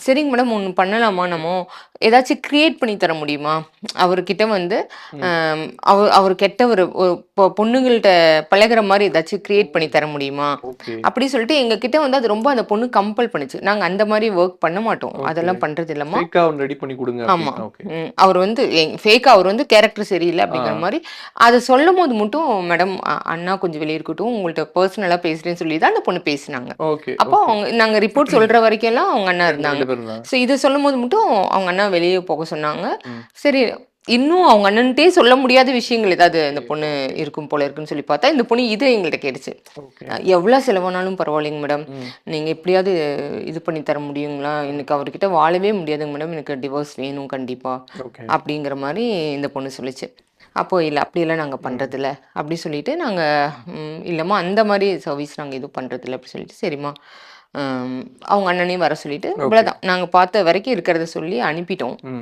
சரிங்க மேடம், ஒண்ணு பண்ணலாமா நம்ம? ஏதாச்சும் கிரியேட் பண்ணி தர முடியுமா? அவர்கிட்ட வந்து ம். அவர் கெட்டவரு. பொண்ணுங்கள்ட்ட பழகுற மாரி ஏதாச்சும் கிரியேட் பண்ணி தர முடியுமா? ஓகே. அப்படி சொல்லிட்டு எங்க கிட்ட வந்து அது ரொம்ப அந்த பொண்ணு கம்பல் பண்ணுச்சு. நாங்க அந்த மாரி வொர்க் பண்ண மாட்டோம். ஓகே. அதெல்லாம் பண்றது இல்லம்மா. ஃபேக்கா ஒண்ணு ரெடி பண்ணி குடுங்க ஆமா. அப்படின்னு. ஓகே. அவர் வந்து ஃபேக்கா அவர் வந்து கேரக்டர் சரியில்ல ஆ. அப்படிங்கிற மாரி, அத சொல்லும்போது மட்டும் மேடம் அண்ணா கொஞ்சம் வெளிய இருக்கட்டும். உங்கள்ட்ட பெர்சனலா பேசுறேன்னு சொல்லி தான் அந்த பொண்ணு பேசுனாங்க. ஓகே, அப்போ ஓகே. நாங்க ரிப்போர்ட் சொல்ற வரைக்கும்லாம் அவங்க அண்ணா 2 இருந்தாங்க. பேரும் இருந்தாங்க. ஸோ இத சொல்லும்போது மட்டும் அவங்க அண்ணா வெளிய போக சொன்னாங்க. ம். சரி, இன்னும் அவங்க அண்ணன்ட்டயே சொல்ல முடியாத விஷயங்கள் ஏதாவது ஓகே, அந்த பொண்ணு ஓகே, இருக்கும் போல இருக்குன்னு சொல்லி பார்த்தா, இந்த பொண்ணு இத எங்கள்ட்ட கேட்டுச்சு. ஓகே. எவ்வளோ செலவானாலும் பரவாயில்லைங்க மேடம். ம். நீங்க எப்படியாவது இது பண்ணி தர முடியுங்களா? எனக்கு அவர்கிட்ட வாழவே முடியாதுங்க மேடம். எனக்கு டிவோர்ஸ் வேணும் கண்டிப்பா. ஓகே. அப்படிங்கிற மாரி இந்த பொண்ணு சொல்லுச்சு. அப்போ இல்ல அப்படியெல்லாம் நாங்க ம். பண்றதில்ல. அப்படி சொல்லிட்டு நாங்க இல்லம்மா அந்த மாரி சர்வீஸ் நாங்க எதுவும் பண்றதில்ல அப்படி சொல்லிட்டு, சரிம்மா. அம் அவங்க அண்ணனையும் வர சொல்லிட்டு ஓகே. இவ்வளோதான். நாங்க பார்த்த வரைக்கும் இருக்கிறத சொல்லி அனுப்பிட்டோம். ம்.